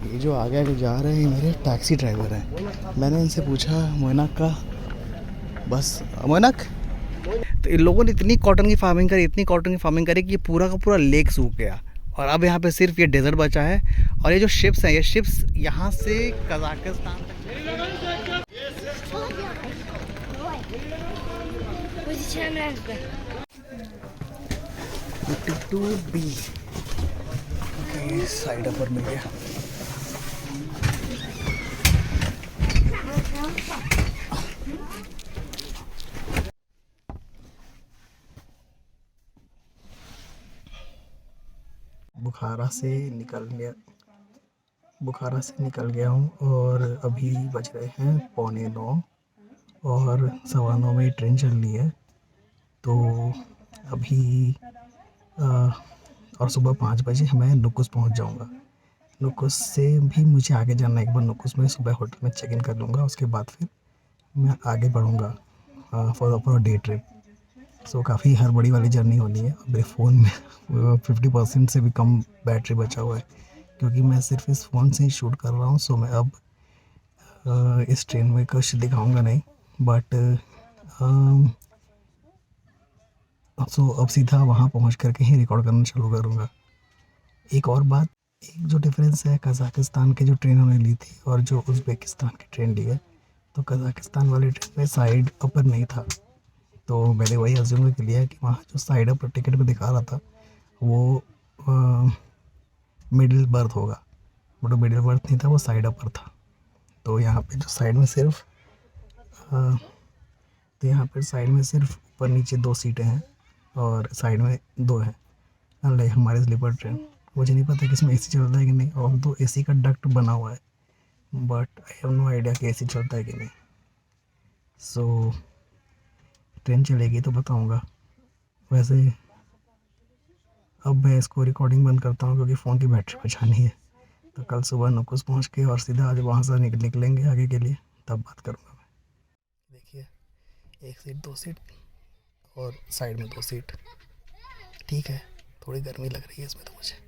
ये जो आगे आगे जा रहे हैं मेरे टैक्सी ड्राइवर हैं। मैंने इनसे पूछा मोइनक का बस मोइनक, तो इन लोगों ने इतनी कॉटन की फार्मिंग करी, इतनी कॉटन की फार्मिंग करी कि ये पूरा का पूरा लेक सूख गया और अब यहाँ पे सिर्फ ये डेजर्ट बचा है। और ये जो शिप्स हैं, ये शिप्स यहाँ से कजाकिस्तान तक। साइड पर मिल गया। बुखारा से निकल गया हूँ और अभी बज रहे हैं 8:45 और 9:15 में ट्रेन चल रही है। तो अभी और सुबह 5 बजे मैं नुकुस पहुँच जाऊँगा। नुकुस से भी मुझे आगे जाना है। एक बार नुकुस में सुबह होटल में चेक इन कर लूँगा, उसके बाद फिर मैं आगे बढ़ूँगा फॉर डे ट्रिप। सो काफ़ी हड़बड़ी वाली जर्नी होनी है। अब मेरे फ़ोन में 50% से भी कम बैटरी बचा हुआ है क्योंकि मैं सिर्फ इस फ़ोन से ही शूट कर रहा हूँ। सो मैं अब इस ट्रेन में कुछ दिखाऊंगा नहीं, बट अब सीधा वहाँ पहुँच करके ही रिकॉर्ड करना शुरू करूँगा। एक और बात, एक जो डिफरेंस है कज़ाकिस्तान की जो ट्रेन हमने ली थी और जो उज़्बेकिस्तान की ट्रेन ली है, तो कज़ाकिस्तान वाली ट्रेन में साइड अपर नहीं था। तो मैंने वही अज्यूम कर लिया कि वहाँ जो साइड अपर टिकट में दिखा रहा था वो मिडिल बर्थ होगा, बट वो मिडिल बर्थ नहीं था, वो साइड अपर था। तो यहाँ पे जो साइड में सिर्फ ऊपर नीचे 2 सीटें हैं और साइड में 2 हैं, अनलाइक हमारे स्लीपर ट्रेन। मुझे नहीं पता कि इसमें एसी चलता है कि नहीं, और तो एसी का डक्ट बना हुआ है, but I have no idea कि एसी चलता है कि नहीं। सो ट्रेन चलेगी तो बताऊँगा। वैसे अब मैं इसको रिकॉर्डिंग बंद करता हूँ क्योंकि फ़ोन की बैटरी बचानी है। तो कल सुबह नुकुस पहुँच के और सीधा आज वहाँ से निकलेंगे आगे के लिए, तब बात करूँगा मैं। देखिए, 1 सीट 2 सीट और साइड में 2 सीट, ठीक है। थोड़ी गर्मी लग रही है इसमें तो मुझे।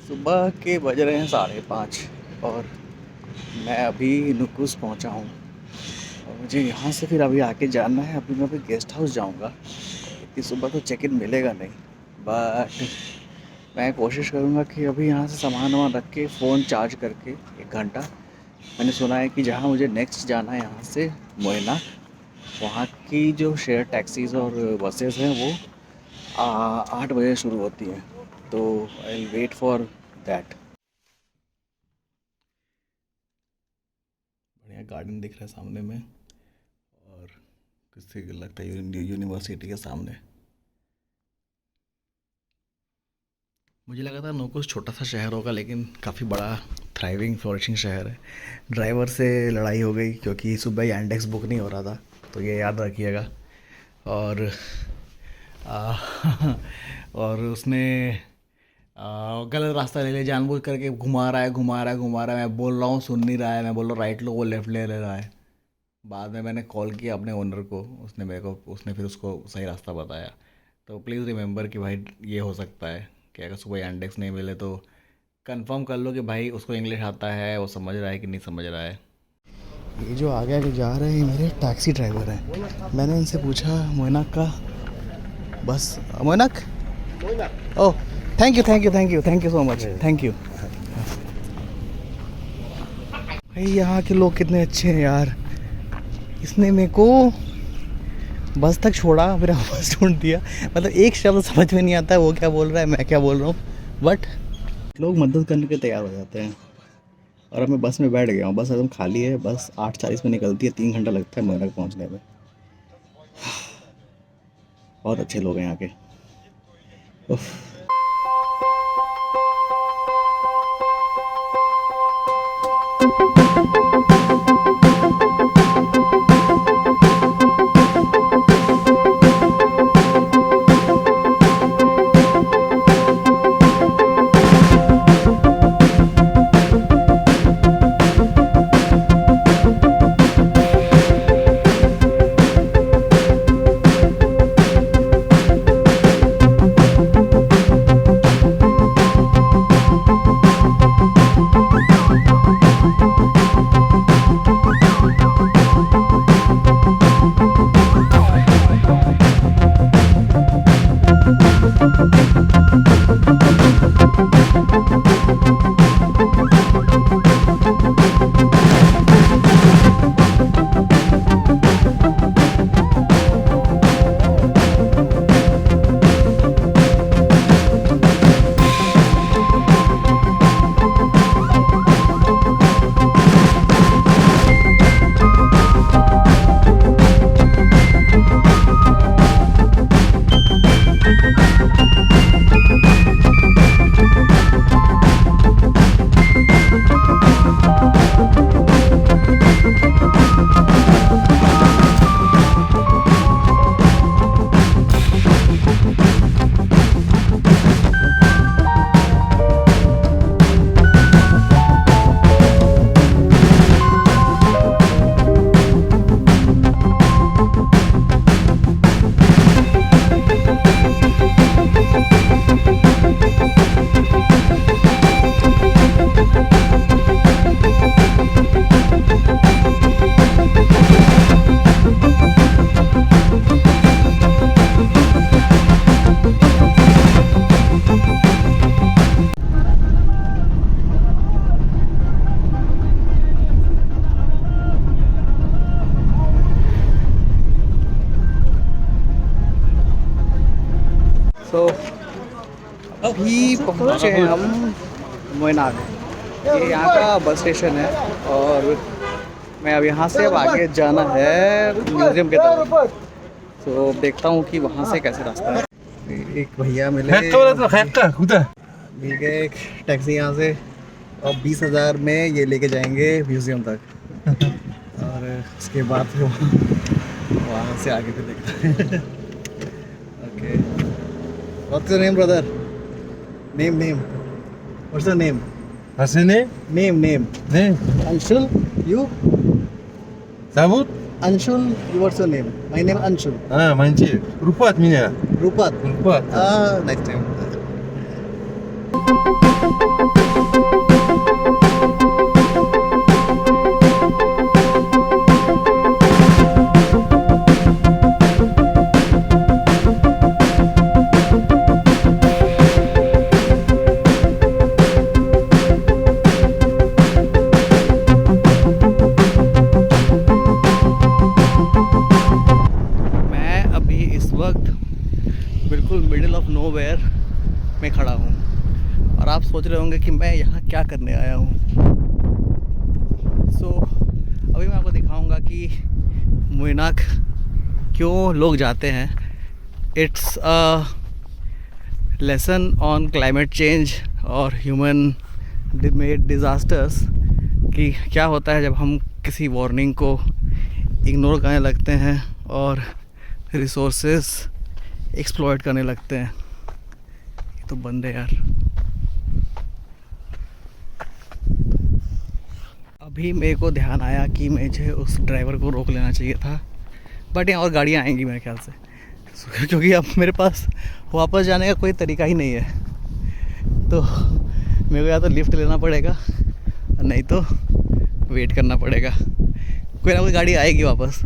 सुबह के बज रहे हैं 5:30 और मैं अभी नुकुस पहुंचा हूं और मुझे यहाँ से फिर अभी आके जाना है। अभी मैं अभी गेस्ट हाउस जाऊंगा। इतनी सुबह तो चेक इन मिलेगा नहीं, बट मैं कोशिश करूंगा कि अभी यहाँ से सामान वामान रख के फ़ोन चार्ज करके 1 घंटा। मैंने सुना है कि जहाँ मुझे नेक्स्ट जाना है यहाँ से मोइनक, वहाँ की जो शेयर टैक्सीज़ और बसेस हैं वो 8 बजे शुरू होती हैं। तो I will wait for that. बढ़िया गार्डन दिख रहा है सामने में और किसी को लगता है यूनिवर्सिटी के सामने। मुझे लगा था नुकुस छोटा सा शहर होगा, लेकिन काफ़ी बड़ा थ्राइविंग फ्लोरिशिंग शहर है। ड्राइवर से लड़ाई हो गई क्योंकि सुबह यांडेक्स बुक नहीं हो रहा था, तो ये याद रखिएगा। और आ, और उसने गलत रास्ता ले लिया, जानबूझ करके घुमा रहा है। मैं बोल रहा हूँ सुन नहीं रहा है, मैं बोल रहा हूँ राइट लो, वो लेफ़्ट ले रहा है। बाद में मैंने कॉल किया अपने ओनर को, उसने फिर उसको सही रास्ता बताया। तो प्लीज़ रिमेंबर कि भाई ये हो सकता है कि अगर सुबह यांडेक्स नहीं मिले तो कंफर्म कर लो कि भाई उसको इंग्लिश आता है, वो समझ रहा है कि नहीं समझ रहा है। ये जो आगे आगे जा रहे हैं मेरे टैक्सी ड्राइवर हैं। मैंने इनसे पूछा मोइनक का बस Moinak, oh thank you so much, thank you. भाई यहाँ के लोग कितने अच्छे हैं यार। इसने मेरे को बस तक छोड़ा, फिर बस ढूंढ दिया। मतलब एक शब्द समझ में नहीं आता है, वो क्या बोल रहा है मैं क्या बोल रहा हूँ, बट लोग मदद करने के तैयार हो जाते हैं। और अब मैं बस में बैठ गया हूँ। बस एकदम खाली है। बस 8:40 में निकलती है, 3 घंटा लगता है मोइनक पहुँचने में। बहुत अच्छे लोग हैं यहाँ के। उफ। पहुँचे हैं हम मोयनाग। ये यहाँ का बस स्टेशन है और मैं अब यहाँ से अब आगे जाना है म्यूज़ियम की तरफ। तो देखता हूँ कि वहाँ से कैसे रास्ता है। एक भैया मिल गए एक टैक्सी यहाँ से और 20,000 में ये लेके जाएंगे म्यूज़ियम तक और उसके बाद फिर वहाँ से आगे फिर देखते हैं। Okay, what's your name brother? Name what's your name? What's your name? Name. Name? Anshul, you? Зовут? Anshul, what's your name? My name Anshul. Манчи. Руфат меня. Rupat. Руфат. Nice name. बिल्कुल मिडिल ऑफ नोवेयर में खड़ा हूँ और आप सोच रहे होंगे कि मैं यहाँ क्या करने आया हूँ। अभी मैं आपको दिखाऊंगा कि मोयनाग क्यों लोग जाते हैं। It's a lesson on climate change और ह्यूमन मेड डिज़ास्टर्स कि क्या होता है जब हम किसी वार्निंग को इग्नोर करने लगते हैं और रिसोर्सेज एक्सप्लॉइट करने लगते हैं। ये तो बंद है यार। अभी मेरे को ध्यान आया कि मुझे उस ड्राइवर को रोक लेना चाहिए था, बट यहाँ और गाड़ियाँ आएंगी मेरे ख्याल से, क्योंकि अब मेरे पास वापस जाने का कोई तरीका ही नहीं है। तो मेरे को या तो लिफ्ट लेना पड़ेगा नहीं तो वेट करना पड़ेगा। कोई ना कोई गाड़ी आएगी वापस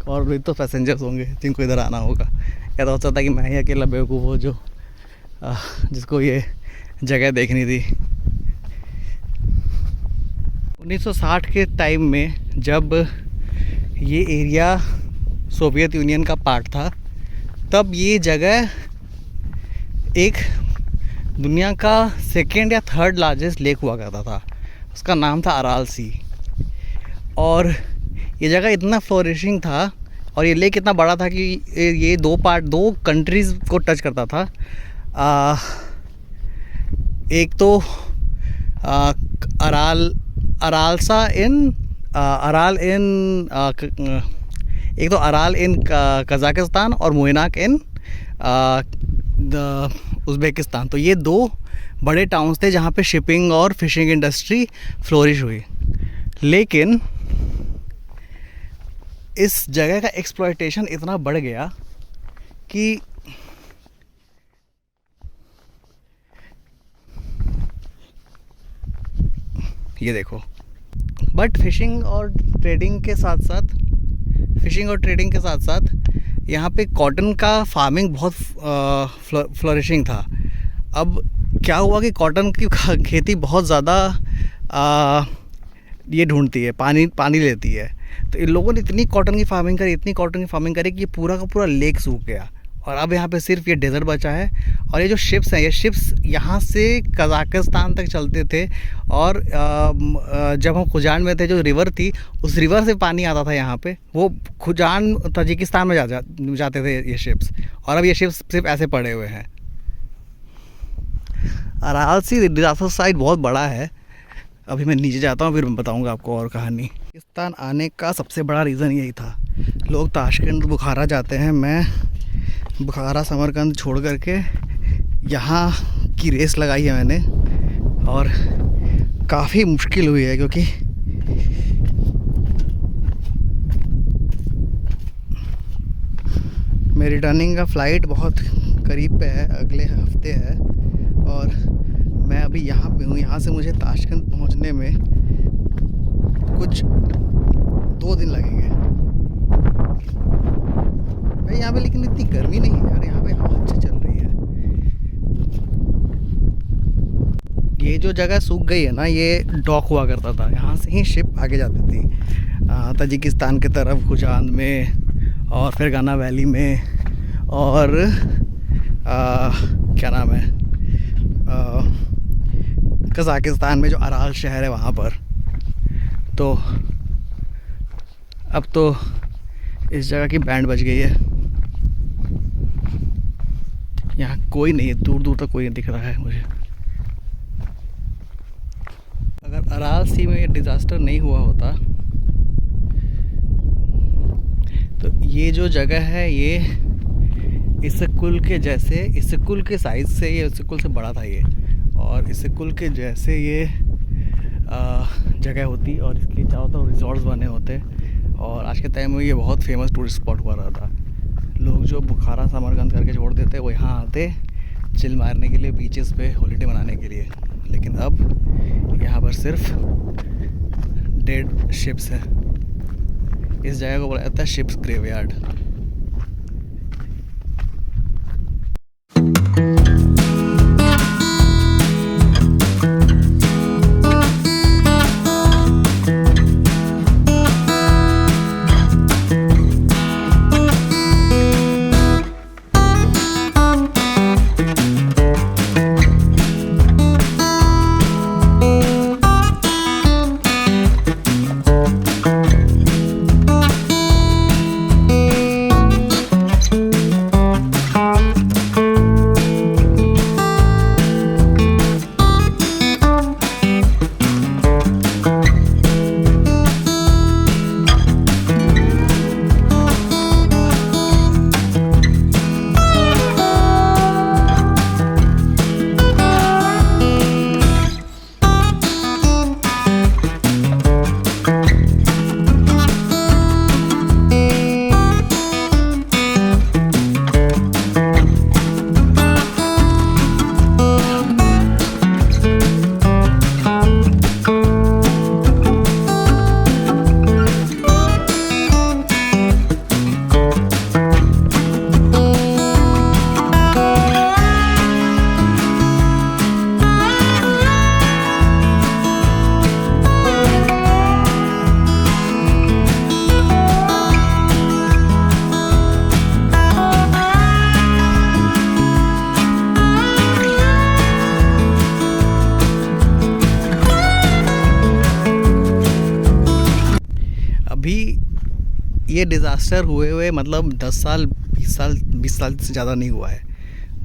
और भी तो पैसेंजर्स होंगे जिनको इधर आना होगा। या तो हो सकता है कि मैं ही अकेला बेवकूफ़ हो जो जिसको ये जगह देखनी थी। 1960 के टाइम में जब ये एरिया सोवियत यूनियन का पार्ट था, तब ये जगह एक दुनिया का सेकेंड या थर्ड लार्जेस्ट लेक हुआ करता था। उसका नाम था अराल सी। और ये जगह इतना फ्लोरिशिंग था और ये लेक इतना बड़ा था कि ये दो कंट्रीज़ को टच करता था। एक तो एक तो अराल इन कज़ाकिस्तान और मोयनाग इन उज़्बेकिस्तान। तो ये दो बड़े टाउन्स थे जहाँ पे शिपिंग और फिशिंग इंडस्ट्री फ्लोरिश हुई। लेकिन इस जगह का एक्सप्लॉयटेशन इतना बढ़ गया कि ये देखो। बट फिशिंग और ट्रेडिंग के साथ साथ यहाँ पे कॉटन का फार्मिंग बहुत फ्लोरिशिंग था। अब क्या हुआ कि कॉटन की खेती बहुत ज़्यादा ये ढूंढती है, पानी लेती है। तो इन लोगों ने इतनी कॉटन की फार्मिंग करी कि ये पूरा का पूरा लेक सूख गया और अब यहाँ पे सिर्फ ये डेज़र्ट बचा है। और ये जो शिप्स हैं, ये शिप्स यहाँ से कज़ाकिस्तान तक चलते थे और जब हम खुजान में थे, जो रिवर थी, उस रिवर से पानी आता था यहाँ पे। वो खुजान ताजिकिस्तान में जाते थे ये शिप्स, और अब ये शिप्स सिर्फ ऐसे पड़े हुए हैं। अराल सी डिज़ास्टर साइट बहुत बड़ा है। अभी मैं नीचे जाता हूँ, फिर मैं बताऊँगा आपको और कहानी। पाकिस्तान आने का सबसे बड़ा रीज़न यही था। लोग ताशकंद बुखारा जाते हैं, मैं बुखारा समरकंद छोड़ करके यहाँ की रेस लगाई है मैंने, और काफ़ी मुश्किल हुई है क्योंकि मेरी रिटर्निंग का फ़्लाइट बहुत करीब पे है, अगले हफ्ते है, और मैं अभी यहाँ पे हूँ। यहाँ से मुझे ताशकंद पहुँचने में कुछ 2 दिन लगेंगे भाई यहाँ पे। लेकिन इतनी गर्मी नहीं है यार, यहाँ पे हवा अच्छी चल रही है। ये जो जगह सूख गई है ना, ये डॉक हुआ करता था, यहाँ से ही शिप आगे जाती थी ताजिकिस्तान की तरफ, खुजांद में और फिर गाना वैली में, और क्या नाम है, कज़ाकिस्तान में जो अराल शहर है वहाँ पर। तो अब तो इस जगह की बैंड बज गई है। यहाँ कोई नहीं है, दूर दूर तक कोई नहीं दिख रहा है मुझे। अगर अराल सी में ये डिज़ास्टर नहीं हुआ होता तो ये जो जगह है ये इस्कुल के जैसे, इस्कुल के साइज़ से ये इस्कुल से बड़ा था ये, और इस्कुल के जैसे ये जगह होती और इसके चारों तरफ रिजॉर्ट्स बने होते। और आज के टाइम में ये बहुत फेमस टूरिस्ट स्पॉट हुआ रहा था। लोग जो बुखारा समरकंद करके छोड़ देते वो यहाँ आते चिल मारने के लिए, बीचेस पे हॉलीडे मनाने के लिए। लेकिन अब यहाँ पर सिर्फ डेड शिप्स हैं। इस जगह को बोला जाता है शिप्स ग्रेवयार्ड। ये डिज़ास्टर हुए मतलब 10 साल 20 साल से ज़्यादा नहीं हुआ है।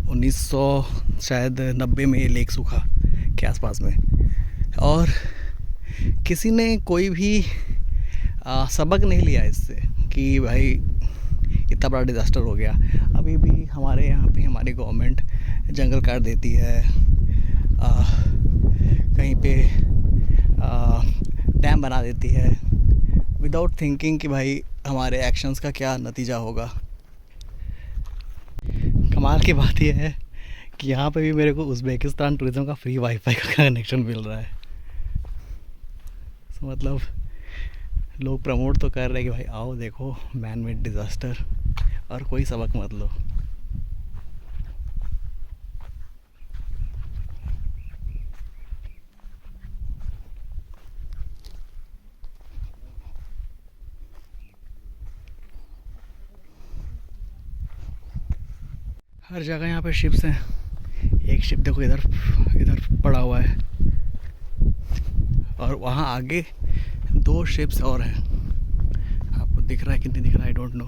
1900 शायद 90 में ये लेक सूखा के आसपास में, और किसी ने कोई भी सबक नहीं लिया इससे कि भाई इतना बड़ा डिज़ास्टर हो गया। अभी भी हमारे यहाँ पे हमारी गवर्नमेंट जंगल काट देती है, कहीं पे डैम बना देती है विदाउट थिंकिंग कि भाई हमारे एक्शंस का क्या नतीजा होगा। कमाल की बात यह है कि यहाँ पे भी मेरे को उज़्बेकिस्तान टूरिज़्म का फ्री वाईफाई का कनेक्शन मिल रहा है। तो मतलब लोग प्रमोट तो कर रहे हैं कि भाई आओ देखो मैन मेड डिज़ास्टर, और कोई सबक मत लो। हर जगह यहाँ पे शिप्स हैं। एक शिप देखो इधर इधर पड़ा हुआ है, और वहाँ आगे 2 शिप्स और हैं। आपको दिख रहा है कि नहीं दिख रहा है, आई डोंट नो।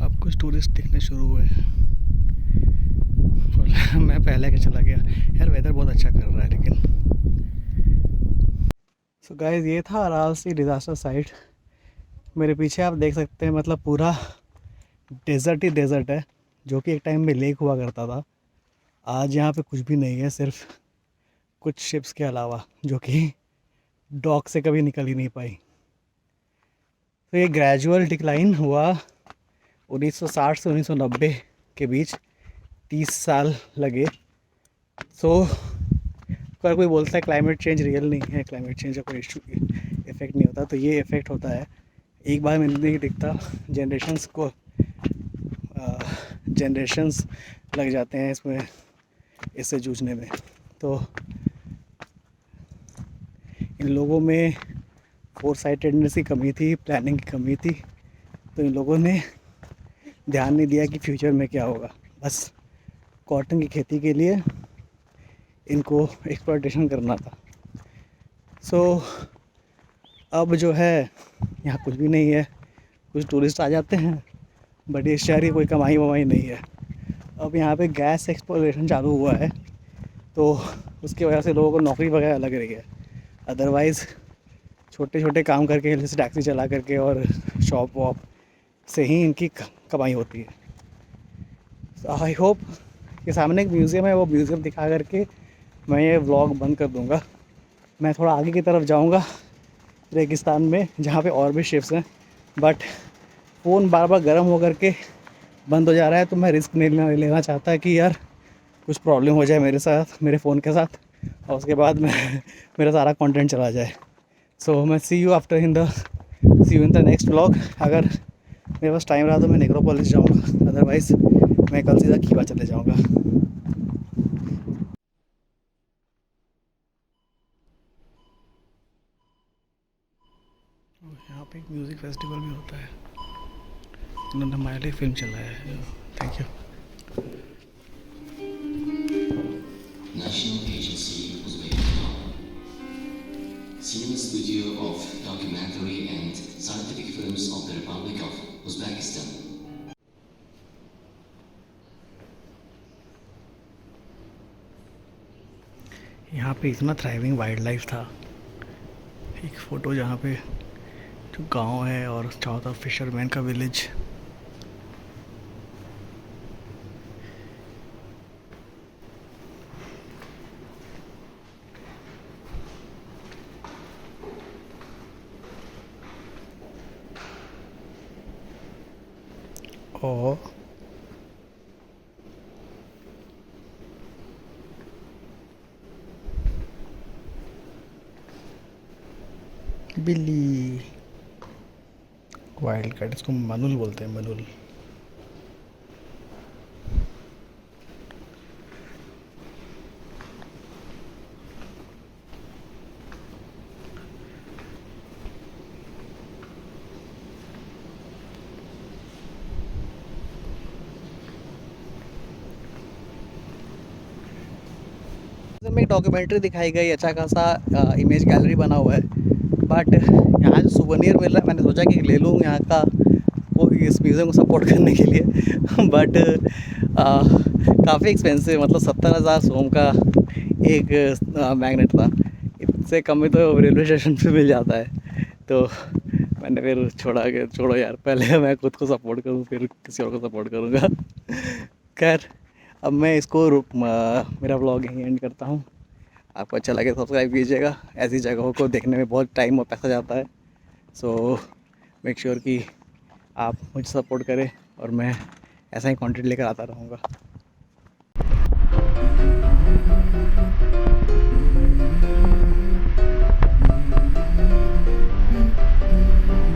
अब कुछ टूरिस्ट दिखने शुरू हुए हैं। मैं पहले के चला गया यार। वेदर बहुत अच्छा कर रहा है लेकिन। सो गाइस, ये था अराल सी डिज़ास्टर साइट। मेरे पीछे आप देख सकते हैं, मतलब पूरा डेज़र्ट ही डेज़र्ट है, जो कि एक टाइम में लेक हुआ करता था। आज यहाँ पे कुछ भी नहीं है, सिर्फ कुछ शिप्स के अलावा, जो कि डॉक से कभी निकल ही नहीं पाई। तो ये ग्रेजुअल डिक्लाइन हुआ 1960 से 1990 के बीच, 30 साल लगे। सो अगर कोई बोलता है क्लाइमेट चेंज रियल नहीं है, क्लाइमेट चेंज का कोई इशू इफ़ेक्ट नहीं होता, तो ये इफ़ेक्ट होता है। एक बार में नहीं दिखता, जनरेशन्स को जनरेशन्स लग जाते हैं इसमें, इससे जूझने में। तो इन लोगों में फोरसाइटेडनेस की कमी थी, प्लानिंग की कमी थी। तो इन लोगों ने ध्यान नहीं दिया कि फ्यूचर में क्या होगा। बस कॉटन की खेती के लिए इनको एक्सप्लॉयटेशन करना था। सो अब जो है यहाँ कुछ भी नहीं है। कुछ टूरिस्ट आ जाते हैं, बट इस शहर की कोई कमाई वमाई नहीं है। अब यहाँ पे गैस एक्सप्लोरेशन चालू हुआ है, तो उसकी वजह से लोगों को नौकरी वगैरह लग रही है। अदरवाइज़ छोटे छोटे काम करके, जैसे टैक्सी चला करके और शॉप वॉप से ही इनकी कमाई होती है। आई होप कि सामने एक म्यूज़ियम है, वो म्यूज़ियम दिखा करके मैं ये व्लॉग बंद कर दूँगा। मैं थोड़ा आगे की तरफ जाऊँगा रेगिस्तान में, जहाँ पे और भी शिप्स हैं, बट फ़ोन बार बार गर्म हो करके बंद हो जा रहा है। तो मैं रिस्क नहीं लेना चाहता कि यार कुछ प्रॉब्लम हो जाए मेरे साथ, मेरे फ़ोन के साथ, और उसके बाद मेरा सारा कंटेंट चला जाए। सो मैं see you in the next vlog. अगर मेरे पास टाइम रहा तो मैं नेक्रोपोलिस जाऊँगा, अदरवाइज़ मैं कल सीधा खीवा चले जाऊँगा। यहाँ पे एक म्यूज़िक फेस्टिवल भी होता है, उन्होंने हमारे लिए फिल्म चलाया है। Thank you. National Agency Uzbekistan, Cinema Studio of Documentary and Scientific Films of the Republic of Uzbekistan. यहाँ पे इतना थ्राइविंग वाइल्ड लाइफ था। एक फ़ोटो जहाँ पे जो गांव है और चारों तरफ फिशरमैन का विलेज। और बिल्ली, वाइल्ड कैट, इसको मनुल बोलते हैं, मनुल। में एक डॉक्यूमेंट्री दिखाई गई, अच्छा खासा इमेज गैलरी बना हुआ है, बट यहाँ जो सुवेनियर मिल रहा है, मैंने सोचा कि ले लूँ यहाँ का वो इस म्यूज़ियम को सपोर्ट करने के लिए। बट काफ़ी एक्सपेंसिव, मतलब 70,000 सोम का एक मैग्नेट था। इससे कम में तो रेलवे स्टेशन पे मिल जाता है। तो मैंने फिर छोड़ो यार, पहले मैं खुद को सपोर्ट करूँ फिर किसी और को सपोर्ट करूँगा। खैर, अब मैं इसको मेरा व्लॉग यहीं एंड करता हूँ। आपको अच्छा लगे तो सब्सक्राइब कीजिएगा। ऐसी जगहों को देखने में बहुत टाइम और पैसा जाता है। सो मेक श्योर कि आप मुझे सपोर्ट करें और मैं ऐसा ही कंटेंट लेकर आता रहूँगा।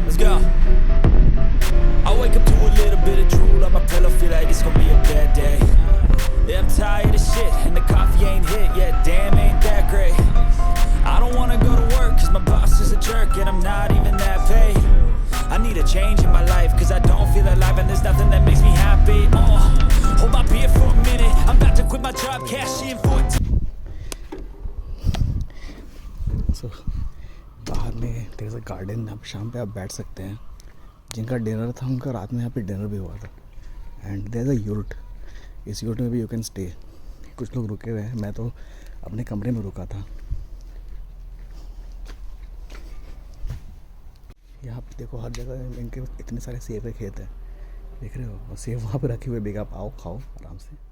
Let's go. I wake up to a little bit of drool on my pillow, feel like it's gonna be a bad day. Yeah, I'm tired of shit and the coffee ain't hit yet, damn ain't that great. I don't wanna go to work cause my boss is a jerk and I'm not even that paid. I need a change in my life cause I don't feel alive and there's nothing that makes me happy. Hold my beer for a minute, I'm about to quit my job, cash in for it. So बाहर में there is a garden, आप शाम पे आप बैठ सकते हैं। जिनका डिनर था उनका रात में यहाँ पे डिनर भी हुआ था। एंड देयर इज़ अ यूट, इस यूट में भी यू कैन स्टे। कुछ लोग रुके हुए हैं, मैं तो अपने कमरे में रुका था। यहाँ पे देखो हर जगह इनके इतने सारे सेब के खेत हैं, देख रहे हो, और सेब वहाँ पे रखे हुए, बेगा पाओ खाओ आराम से।